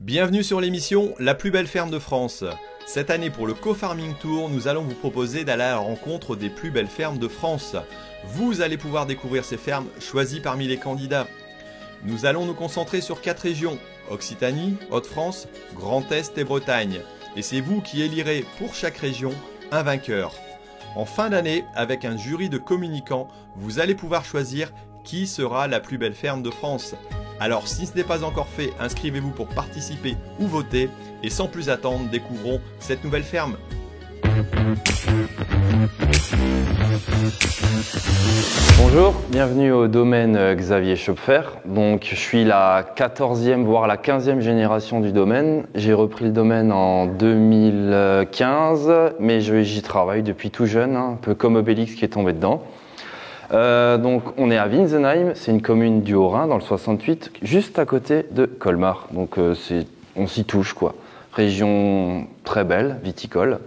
Bienvenue sur l'émission La plus belle ferme de France. Cette année pour le Co-Farming Tour, nous allons vous proposer d'aller à la rencontre des plus belles fermes de France. Vous allez pouvoir découvrir ces fermes choisies parmi les candidats. Nous allons nous concentrer sur 4 régions, Occitanie, Hauts-de-France, Grand Est et Bretagne. Et c'est vous qui élirez pour chaque région un vainqueur. En fin d'année, avec un jury de communicants, vous allez pouvoir choisir qui sera la plus belle ferme de France. Alors si ce n'est pas encore fait, inscrivez-vous pour participer ou voter. Et sans plus attendre, découvrons cette nouvelle ferme. Bonjour, bienvenue au domaine Xavier Schopfer. Donc je suis la 14e voire la 15e génération du domaine. J'ai repris le domaine en 2015, mais j'y travaille depuis tout jeune, un peu comme Obélix qui est tombé dedans. Donc on est à Winsenheim, c'est une commune du Haut-Rhin dans le 68, juste à côté de Colmar. Donc on s'y touche quoi. Région très belle, viticole.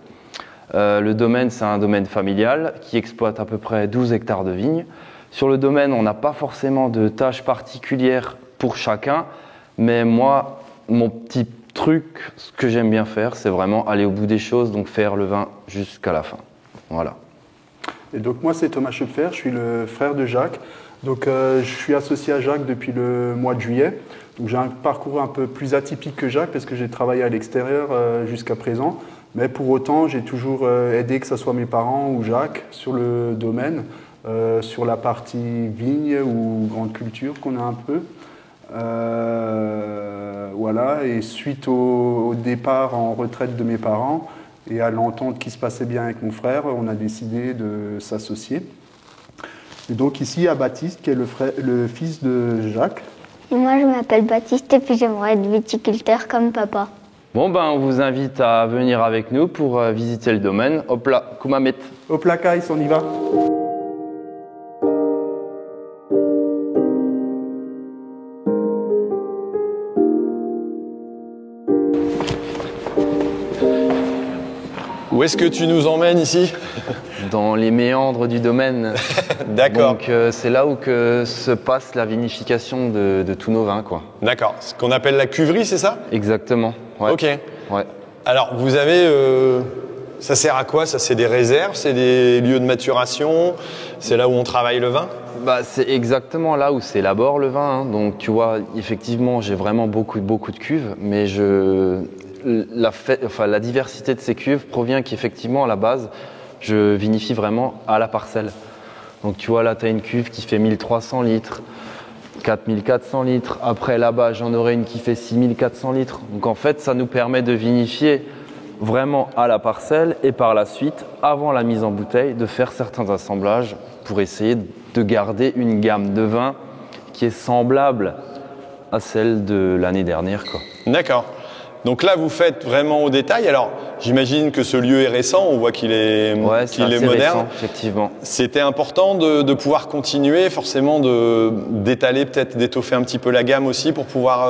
Le domaine c'est un domaine familial qui exploite à peu près 12 hectares de vignes. Sur le domaine on n'a pas forcément de tâches particulières pour chacun, mais moi mon petit truc, ce que j'aime bien faire, c'est vraiment aller au bout des choses, donc faire le vin jusqu'à la fin. Voilà. Et donc moi c'est Thomas Schopfer, je suis le frère de Jacques. Donc je suis associé à Jacques depuis le mois de juillet. Donc j'ai un parcours un peu plus atypique que Jacques parce que j'ai travaillé à l'extérieur jusqu'à présent. Mais pour autant j'ai toujours aidé que ce soit mes parents ou Jacques sur le domaine, sur la partie vigne ou grande culture qu'on a un peu. Voilà, et suite au départ en retraite de mes parents, et à l'entente qui se passait bien avec mon frère, on a décidé de s'associer. Et donc ici, à Baptiste, qui est le fils de Jacques. Et moi, je m'appelle Baptiste et puis j'aimerais être viticulteur comme papa. Bon ben, on vous invite à venir avec nous pour visiter le domaine. Hop là, Kumamit. Hop là, Kais, on y va. Où est-ce que tu nous emmènes ici? Dans les méandres du domaine. D'accord. Donc c'est là où se passe la vinification de tous nos vins, quoi. D'accord. Ce qu'on appelle la cuverie, c'est ça? Exactement. Ouais. Ok. Ouais. Alors vous avez... ça sert à quoi? Ça, c'est des réserves? C'est des lieux de maturation? C'est là où on travaille le vin? Bah, c'est exactement là où s'élabore le vin, hein. Donc tu vois, effectivement, j'ai vraiment beaucoup de cuves, mais la diversité de ces cuves provient qu'effectivement, à la base, je vinifie vraiment à la parcelle. Donc tu vois, là, tu as une cuve qui fait 1300 litres, 4400 litres. Après, là-bas, j'en aurai une qui fait 6400 litres. Donc en fait, ça nous permet de vinifier vraiment à la parcelle et par la suite, avant la mise en bouteille, de faire certains assemblages pour essayer de garder une gamme de vins qui est semblable à celle de l'année dernière, quoi. D'accord. Donc là, vous faites vraiment au détail. Alors, j'imagine que ce lieu est récent, on voit qu'il est, ouais, qu'il est moderne. Récent, effectivement. C'était important de pouvoir continuer, forcément d'étaler, peut-être d'étoffer un petit peu la gamme aussi pour pouvoir,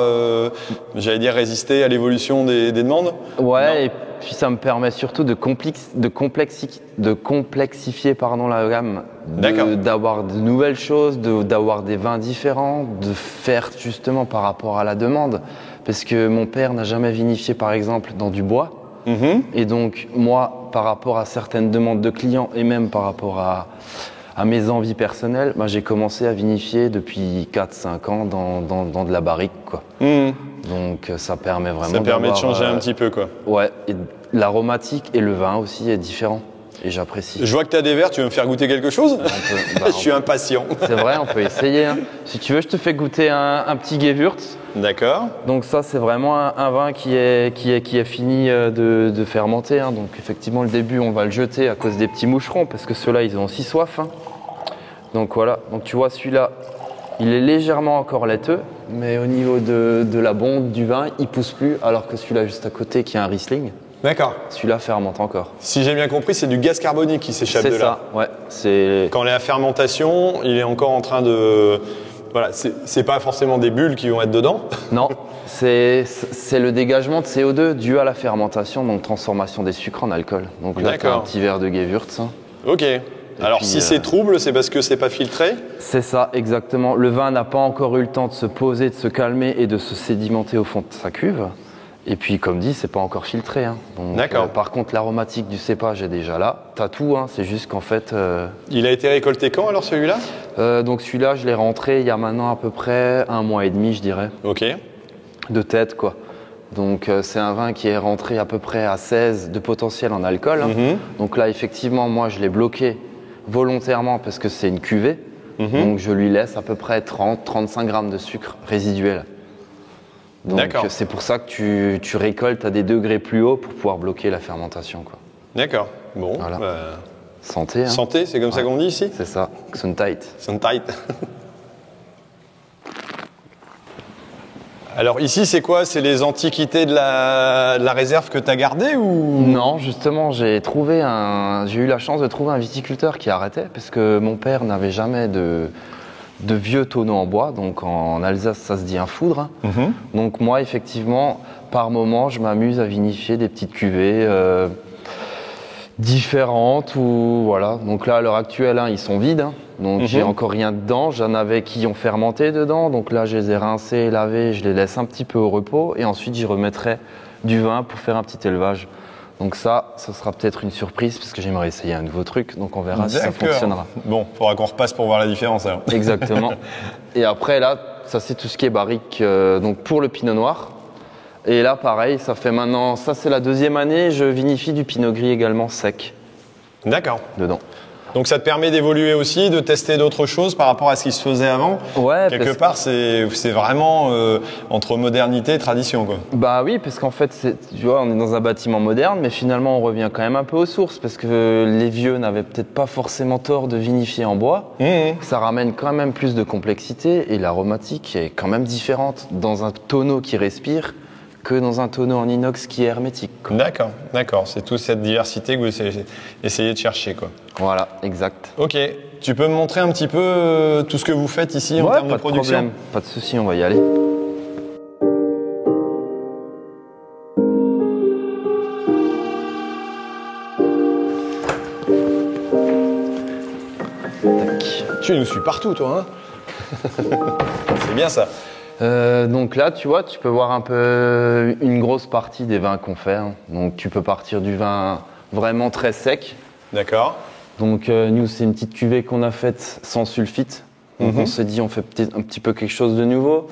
j'allais dire, résister à l'évolution des demandes. Ouais, non. Et puis ça me permet surtout de complexifier la gamme, d'avoir de nouvelles choses, d'avoir des vins différents, de faire justement par rapport à la demande. Parce que mon père n'a jamais vinifié par exemple dans du bois. Mmh. Et donc moi, par rapport à certaines demandes de clients et même par rapport à mes envies personnelles, j'ai commencé à vinifier depuis 4-5 ans dans de la barrique, quoi. Mmh. Donc ça permet vraiment de changer un petit peu, quoi. Ouais, et l'aromatique et le vin aussi est différent. Et j'apprécie. Je vois que tu as des verres, tu veux me faire goûter quelque chose? Je suis impatient. C'est vrai, on peut essayer, hein. Si tu veux, je te fais goûter un petit Gewürz. D'accord. Donc ça, c'est vraiment un vin qui est fini de fermenter, hein. Donc effectivement, le début, on va le jeter à cause des petits moucherons, parce que ceux-là, ils ont aussi soif, hein. Donc voilà, donc tu vois, celui-là, il est légèrement encore laiteux, mais au niveau de la bonde du vin, il pousse plus, alors que celui-là juste à côté, qui est un Riesling, d'accord. Celui-là fermente encore. Si j'ai bien compris, c'est du gaz carbonique qui s'échappe de là. C'est ça, ouais. C'est... Quand la fermentation, il est encore en train de... Voilà, c'est pas forcément des bulles qui vont être dedans. Non, c'est le dégagement de CO2 dû à la fermentation, donc transformation des sucres en alcool. Donc là, tu as un petit verre de Gewürz. Ok. Alors puis, si c'est trouble, c'est parce que c'est pas filtré? C'est ça, exactement. Le vin n'a pas encore eu le temps de se poser, de se calmer et de se sédimenter au fond de sa cuve. Et puis, comme dit, c'est pas encore filtré. Hein. D'accord. Par contre, l'aromatique du cépage est déjà là. T'as tout, hein. C'est juste qu'en fait... Il a été récolté quand alors celui-là? Donc celui-là, je l'ai rentré il y a maintenant à peu près 1 mois et demi, je dirais. Ok. De tête, quoi. Donc c'est un vin qui est rentré à peu près à 16 de potentiel en alcool. Hein. Donc là, effectivement, moi, je l'ai bloqué volontairement parce que c'est une cuvée. Donc je lui laisse à peu près 30-35 grammes de sucre résiduel. Donc c'est pour ça que tu récoltes à des degrés plus hauts pour pouvoir bloquer la fermentation, quoi. D'accord. Bon. Voilà. Santé. Hein. Santé, c'est comme ça qu'on dit ici? C'est ça. Gesundheit. Gesundheit. Alors ici, c'est quoi? C'est les antiquités de la réserve que tu as gardées ou? Non, justement, j'ai eu la chance de trouver un viticulteur qui arrêtait parce que mon père n'avait jamais de vieux tonneaux en bois. Donc en Alsace, ça se dit un foudre. Donc moi, effectivement, par moment, je m'amuse à vinifier des petites cuvées différentes ou voilà. Donc là, à l'heure actuelle, hein, ils sont vides. Hein. Donc j'ai encore rien dedans. J'en avais qui ont fermenté dedans. Donc là, je les ai rincés, lavés, je les laisse un petit peu au repos et ensuite j'y remettrai du vin pour faire un petit élevage. Donc ça sera peut-être une surprise parce que j'aimerais essayer un nouveau truc. Donc on verra si ça fonctionnera. Bon, il faudra qu'on repasse pour voir la différence alors. Exactement. Et après là, ça c'est tout ce qui est barrique donc pour le pinot noir. Et là pareil, ça fait maintenant, ça c'est la 2e année, je vinifie du pinot gris également sec. D'accord. Dedans. Donc ça te permet d'évoluer aussi, de tester d'autres choses par rapport à ce qui se faisait avant. Ouais. Quelque part, c'est vraiment entre modernité et tradition, quoi. Bah oui, parce qu'en fait, tu vois, on est dans un bâtiment moderne, mais finalement, on revient quand même un peu aux sources, parce que les vieux n'avaient peut-être pas forcément tort de vinifier en bois. Ça ramène quand même plus de complexité et l'aromatique est quand même différente dans un tonneau qui respire que dans un tonneau en inox qui est hermétique. D'accord. C'est toute cette diversité que vous essayez de chercher, quoi. Voilà, exact. Ok. Tu peux me montrer un petit peu tout ce que vous faites ici en termes de production? Problème. Pas de souci, on va y aller. Tac. Tu nous suis partout, toi, hein? C'est bien ça. Donc là, tu vois, tu peux voir un peu une grosse partie des vins qu'on fait. Hein. Donc tu peux partir du vin vraiment très sec. D'accord. Donc nous, c'est une petite cuvée qu'on a faite sans sulfite. Donc on s'est dit, on fait peut-être un petit peu quelque chose de nouveau.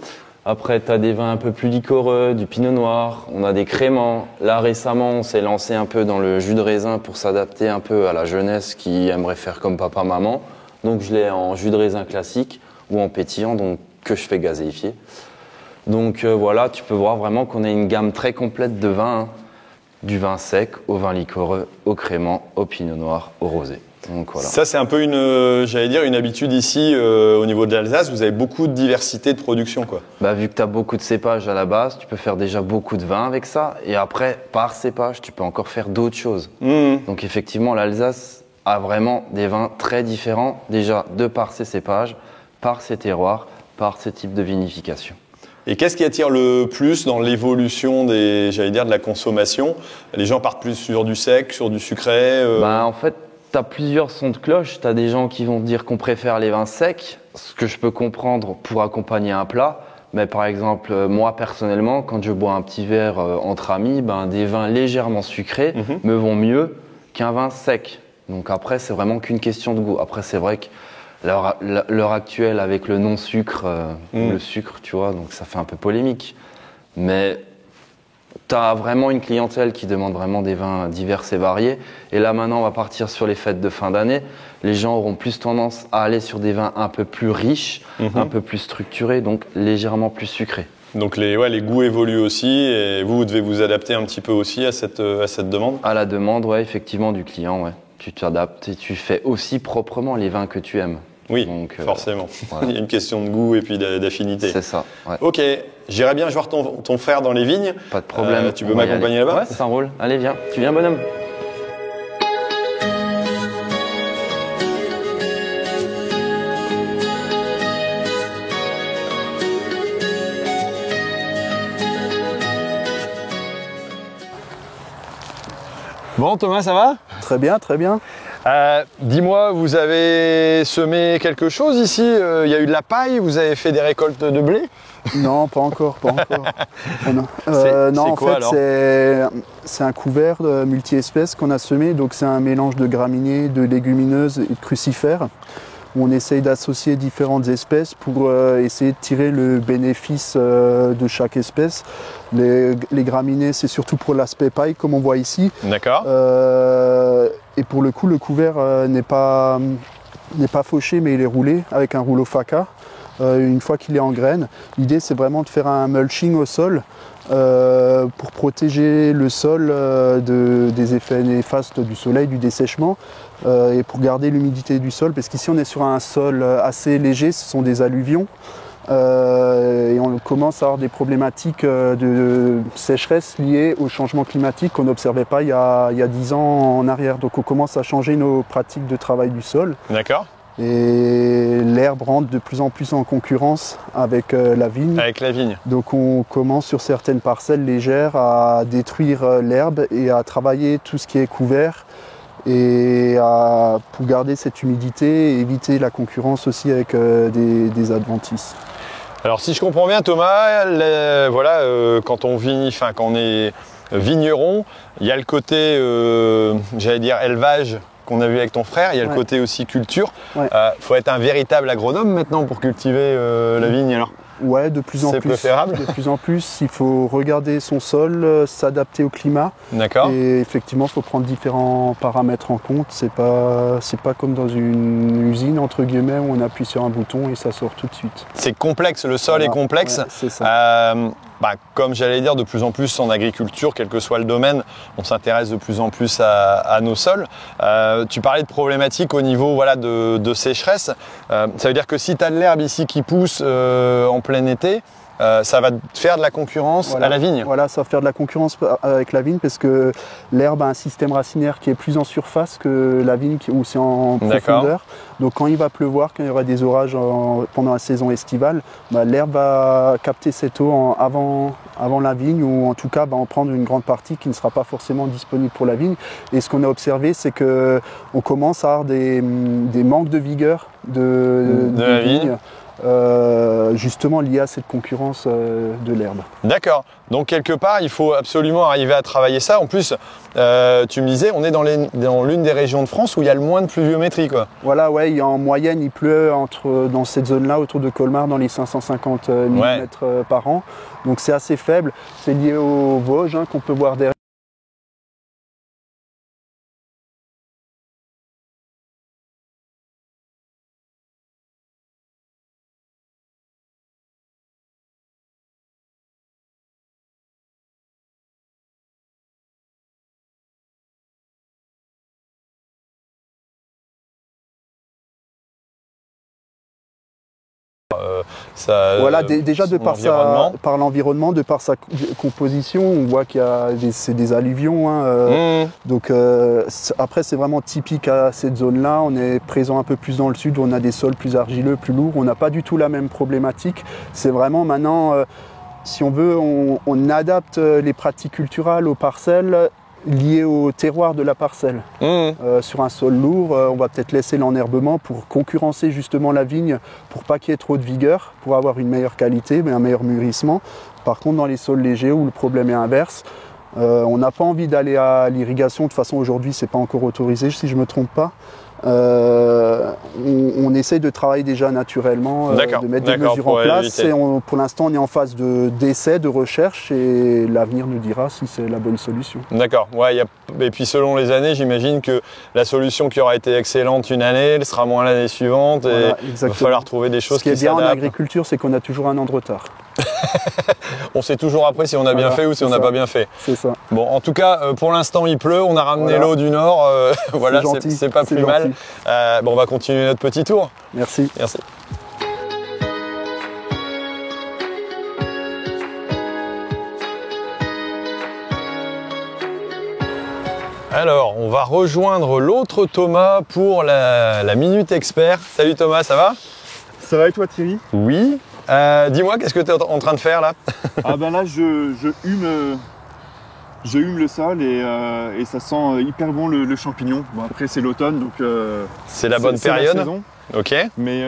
Après, tu as des vins un peu plus liquoreux, du pinot noir, on a des créments. Là, récemment, on s'est lancé un peu dans le jus de raisin pour s'adapter un peu à la jeunesse qui aimerait faire comme papa-maman. Donc je l'ai en jus de raisin classique ou en pétillant, donc que je fais gazéifier. Donc voilà, tu peux voir vraiment qu'on a une gamme très complète de vins, hein. Du vin sec au vin liquoreux, au crément, au pinot noir, au rosé. Donc voilà. Ça, c'est un peu une habitude ici au niveau de l'Alsace. Vous avez beaucoup de diversité de production, quoi. Bah, vu que tu as beaucoup de cépages à la base, tu peux faire déjà beaucoup de vin avec ça. Et après, par cépage, tu peux encore faire d'autres choses. Donc effectivement, l'Alsace a vraiment des vins très différents, déjà de par ses cépages, par ses terroirs, par ses types de vinification. Et qu'est-ce qui attire le plus dans l'évolution de la consommation? Les gens partent plus sur du sec, sur du sucré En fait, tu as plusieurs sons de cloche. Tu as des gens qui vont dire qu'on préfère les vins secs, ce que je peux comprendre pour accompagner un plat. Mais par exemple, moi personnellement, quand je bois un petit verre entre amis, des vins légèrement sucrés me vont mieux qu'un vin sec. Donc après, c'est vraiment qu'une question de goût. Après, c'est vrai que l'heure actuelle avec le non-sucre, le sucre, tu vois, donc ça fait un peu polémique. Mais tu as vraiment une clientèle qui demande vraiment des vins divers et variés. Et là maintenant, on va partir sur les fêtes de fin d'année. Les gens auront plus tendance à aller sur des vins un peu plus riches, un peu plus structurés, donc légèrement plus sucrés. Donc les goûts évoluent aussi et vous devez vous adapter un petit peu aussi à cette demande? À la demande, ouais, effectivement, du client, ouais. Tu t'adaptes et tu fais aussi proprement les vins que tu aimes. Oui, donc, forcément. Voilà. Il y a une question de goût et puis d'affinité. C'est ça, ouais. Ok, j'irai bien voir ton frère dans les vignes. Pas de problème. Tu peux m'accompagner là-bas? Ouais, ça roule. Allez, viens. Tu viens, bonhomme? Bon, Thomas, ça va? Très bien, très bien. Dis-moi, vous avez semé quelque chose ici? Il y a eu de la paille? Vous avez fait des récoltes de blé? Non, pas encore, pas encore. Non, C'est en quoi, fait, alors? c'est un couvert multi-espèces qu'on a semé. Donc c'est un mélange de graminées, de légumineuses et de crucifères. On essaye d'associer différentes espèces pour essayer de tirer le bénéfice de chaque espèce. Les graminées, c'est surtout pour l'aspect paille, comme on voit ici. D'accord. Et pour le coup, le couvert n'est pas fauché, mais il est roulé avec un rouleau faca. Une fois qu'il est en graines, l'idée c'est vraiment de faire un mulching au sol pour protéger le sol des effets néfastes du soleil, du dessèchement et pour garder l'humidité du sol, parce qu'ici on est sur un sol assez léger, ce sont des alluvions et on commence à avoir des problématiques de sécheresse liées au changement climatique qu'on n'observait pas il y a 10 ans en arrière. Donc on commence à changer nos pratiques de travail du sol. D'accord. Et l'herbe rentre de plus en plus en concurrence avec la vigne. Avec la vigne. Donc on commence sur certaines parcelles légères à détruire l'herbe et à travailler tout ce qui est couvert et pour garder cette humidité et éviter la concurrence aussi avec des adventices. Alors si je comprends bien Thomas, voilà, quand on est vigneron, il y a le côté, j'allais dire élevage, qu'on a vu avec ton frère, il y a le côté aussi culture. Ouais. Faut être un véritable agronome maintenant pour cultiver la vigne alors. Ouais, de plus en plus. C'est préférable. De plus en plus, il faut regarder son sol, s'adapter au climat. D'accord. Et effectivement, il faut prendre différents paramètres en compte. C'est pas comme dans une usine entre guillemets où on appuie sur un bouton et ça sort tout de suite. C'est complexe, le sol Voilà. est complexe. Ouais, c'est ça. Comme j'allais dire, de plus en plus en agriculture, quel que soit le domaine, on s'intéresse de plus en plus à nos sols. Tu parlais de problématiques au niveau de sécheresse. Ça veut dire que si tu as de l'herbe ici qui pousse en plein été, ça va faire de la concurrence à la vigne. Voilà, ça va faire de la concurrence avec la vigne parce que l'herbe a un système racinaire qui est plus en surface que la vigne où c'est en profondeur. Donc quand il va pleuvoir, quand il y aura des orages pendant la saison estivale, l'herbe va capter cette eau avant la vigne ou en tout cas en prendre une grande partie qui ne sera pas forcément disponible pour la vigne. Et ce qu'on a observé, c'est qu'on commence à avoir des manques de vigueur de la vigne. Justement lié à cette concurrence de l'herbe. D'accord. Donc quelque part, il faut absolument arriver à travailler ça. En plus, tu me disais, on est dans l'une des régions de France où il y a le moins de pluviométrie, quoi. Voilà, ouais. En moyenne, il pleut dans cette zone-là, autour de Colmar, dans les 550 mm par an. Donc c'est assez faible. C'est lié aux Vosges qu'on peut voir derrière. Voilà, déjà par l'environnement, de par sa composition, on voit qu'il y a c'est des alluvions. Donc après, c'est vraiment typique à cette zone-là. On est présent un peu plus dans le sud, où on a des sols plus argileux, plus lourds. On n'a pas du tout la même problématique. C'est vraiment maintenant, si on veut, on adapte les pratiques culturales aux parcelles liées au terroir de la parcelle. Sur un sol lourd, on va peut-être laisser l'enherbement pour concurrencer justement la vigne, pour pas qu'il y ait trop de vigueur, pour avoir une meilleure qualité, mais un meilleur mûrissement. Par contre, dans les sols légers où le problème est inverse, on n'a pas envie d'aller à l'irrigation. De toute façon, aujourd'hui, c'est pas encore autorisé, si je me trompe pas. On essaye de travailler déjà naturellement, de mettre des mesures en place. Et pour l'instant, on est en phase d'essai, de recherche, et l'avenir nous dira si c'est la bonne solution. D'accord. Ouais, et puis selon les années, j'imagine que la solution qui aura été excellente une année, elle sera moins l'année suivante, et il va falloir trouver des choses qui s'adaptent. Ce qui est bien en agriculture, c'est qu'on a toujours un an de retard. On sait toujours après si on a bien fait ou si on n'a pas bien fait. C'est ça. Bon, en tout cas, pour l'instant, il pleut. On a ramené l'eau du nord. Voilà, c'est pas plus mal. On va continuer notre petit tour. Merci. Merci. Alors, on va rejoindre l'autre Thomas pour la Minute Expert. Salut Thomas, ça va? Ça va et toi Thierry? Oui. Dis-moi, qu'est-ce que tu es en train de faire là? Ah ben là, je hume J'hume le sol et ça sent hyper bon le champignon. Bon, après c'est l'automne donc c'est la bonne c'est la période. saison. Ok. Mais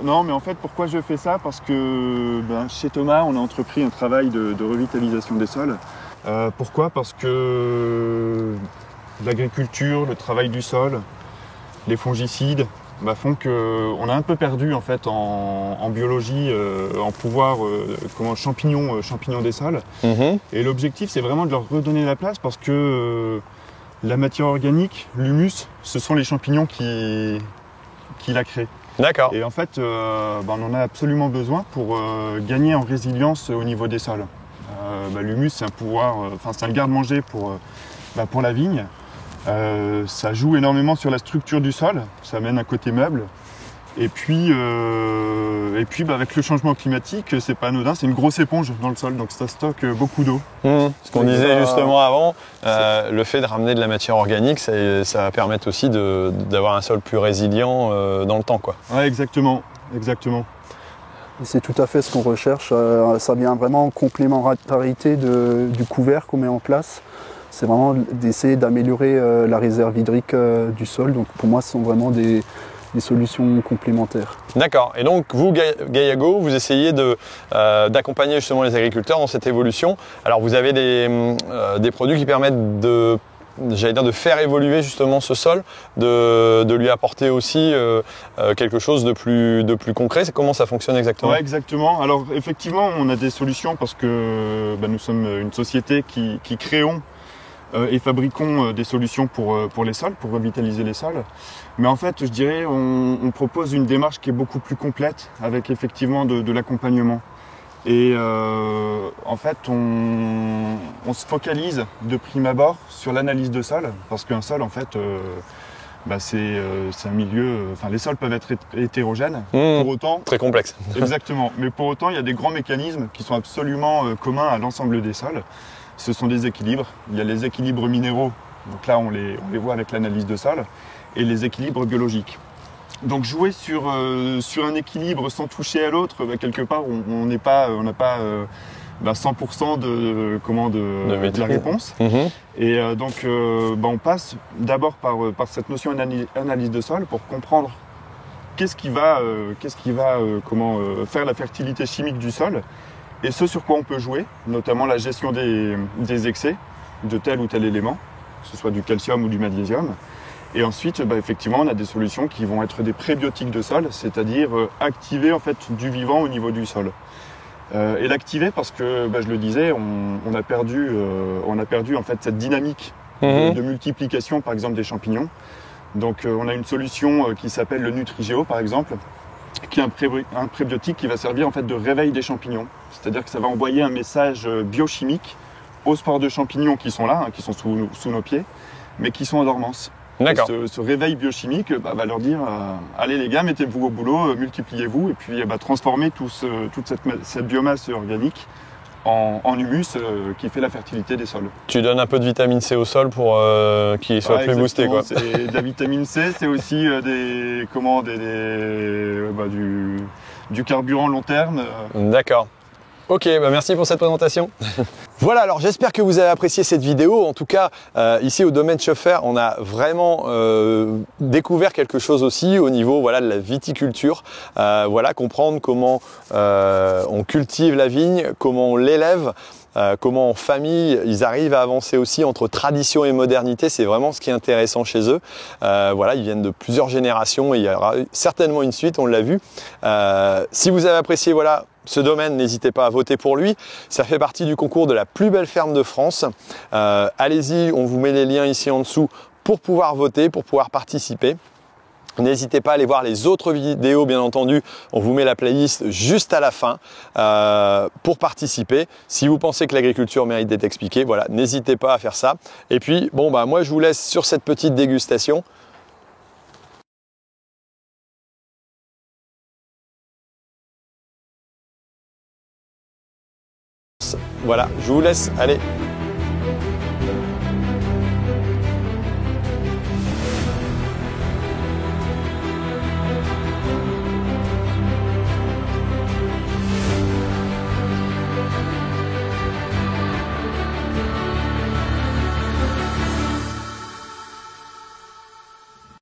non, mais en fait pourquoi je fais ça? Parce que chez Thomas on a entrepris un travail de revitalisation des sols. Pourquoi? Parce que l'agriculture, le travail du sol, les fongicides font qu'on a un peu perdu en fait en biologie, en pouvoir champignons des sols. Et l'objectif c'est vraiment de leur redonner la place parce que la matière organique, l'humus, ce sont les champignons qui la créent. D'accord. Et en fait on en a absolument besoin pour gagner en résilience au niveau des sols. L'humus c'est un pouvoir, c'est un garde-manger pour la vigne. Ça joue énormément sur la structure du sol, ça amène un côté meuble. Et puis avec le changement climatique, c'est pas anodin, c'est une grosse éponge dans le sol, donc ça stocke beaucoup d'eau. Ce qu'on disait justement avant, le fait de ramener de la matière organique, ça va permettre aussi d'avoir un sol plus résilient dans le temps, quoi. Ouais, exactement. C'est tout à fait ce qu'on recherche. Ça vient vraiment en complémentarité du couvert qu'on met en place. C'est vraiment d'essayer d'améliorer la réserve hydrique du sol. Donc pour moi, ce sont vraiment des solutions complémentaires. D'accord. Et donc vous, Gaillago, vous essayez d'accompagner justement les agriculteurs dans cette évolution. Alors vous avez des produits qui permettent de faire évoluer justement ce sol, de lui apporter aussi quelque chose de plus concret. Comment ça fonctionne exactement? Ouais, exactement. Alors effectivement, on a des solutions parce que nous sommes une société qui créons et fabriquons des solutions pour les sols, pour revitaliser les sols. Mais en fait, je dirais, on propose une démarche qui est beaucoup plus complète avec effectivement de l'accompagnement. Et en fait, on se focalise de prime abord sur l'analyse de sol, parce qu'un sol, en fait, c'est un milieu. Les sols peuvent être hétérogènes. Pour autant, très complexe. Exactement. Mais pour autant, il y a des grands mécanismes qui sont absolument communs à l'ensemble des sols. Ce sont des équilibres. Il y a les équilibres minéraux. Donc là, on les voit avec l'analyse de sol, et les équilibres biologiques. Donc jouer sur un équilibre sans toucher à l'autre, quelque part, on n'a pas 100% de la réponse. Et donc, on passe d'abord par cette notion d'analyse de sol pour comprendre qu'est-ce qui va faire la fertilité chimique du sol et ce sur quoi on peut jouer, notamment la gestion des excès de tel ou tel élément, que ce soit du calcium ou du magnésium. Et ensuite, effectivement, on a des solutions qui vont être des prébiotiques de sol, c'est-à-dire activer en fait du vivant au niveau du sol. Et l'activer parce que, je le disais, on a perdu en fait cette dynamique de multiplication, par exemple, des champignons. Donc, on a une solution qui s'appelle le Nutrigeo, par exemple, qui est un prébiotique qui va servir en fait de réveil des champignons. C'est-à-dire que ça va envoyer un message biochimique aux spores de champignons qui sont là, qui sont sous nos pieds, mais qui sont en dormance. D'accord. Ce réveil biochimique va leur dire allez les gars, mettez-vous au boulot, multipliez-vous et puis transformez toute cette biomasse organique en humus qui fait la fertilité des sols. Tu donnes un peu de vitamine C au sol pour qu'il soit plus boosté, quoi. C'est de la vitamine C, c'est aussi du carburant long terme. D'accord. Ok, merci pour cette présentation. Voilà, alors j'espère que vous avez apprécié cette vidéo. En tout cas, ici au domaine Schopfer, on a vraiment découvert quelque chose aussi au niveau de la viticulture. Comprendre comment on cultive la vigne, comment on l'élève. Comment en famille ils arrivent à avancer aussi entre tradition et modernité, c'est vraiment ce qui est intéressant chez eux. Ils viennent de plusieurs générations et il y aura certainement une suite, on l'a vu. Si vous avez apprécié ce domaine, n'hésitez pas à voter pour lui. Ça fait partie du concours de la plus belle ferme de France. Allez-y, on vous met les liens ici en dessous pour pouvoir voter, pour pouvoir participer. N'hésitez pas à aller voir les autres vidéos, bien entendu. On vous met la playlist juste à la fin pour participer. Si vous pensez que l'agriculture mérite d'être expliquée, n'hésitez pas à faire ça. Et puis, moi, je vous laisse sur cette petite dégustation. Voilà, je vous laisse. Allez.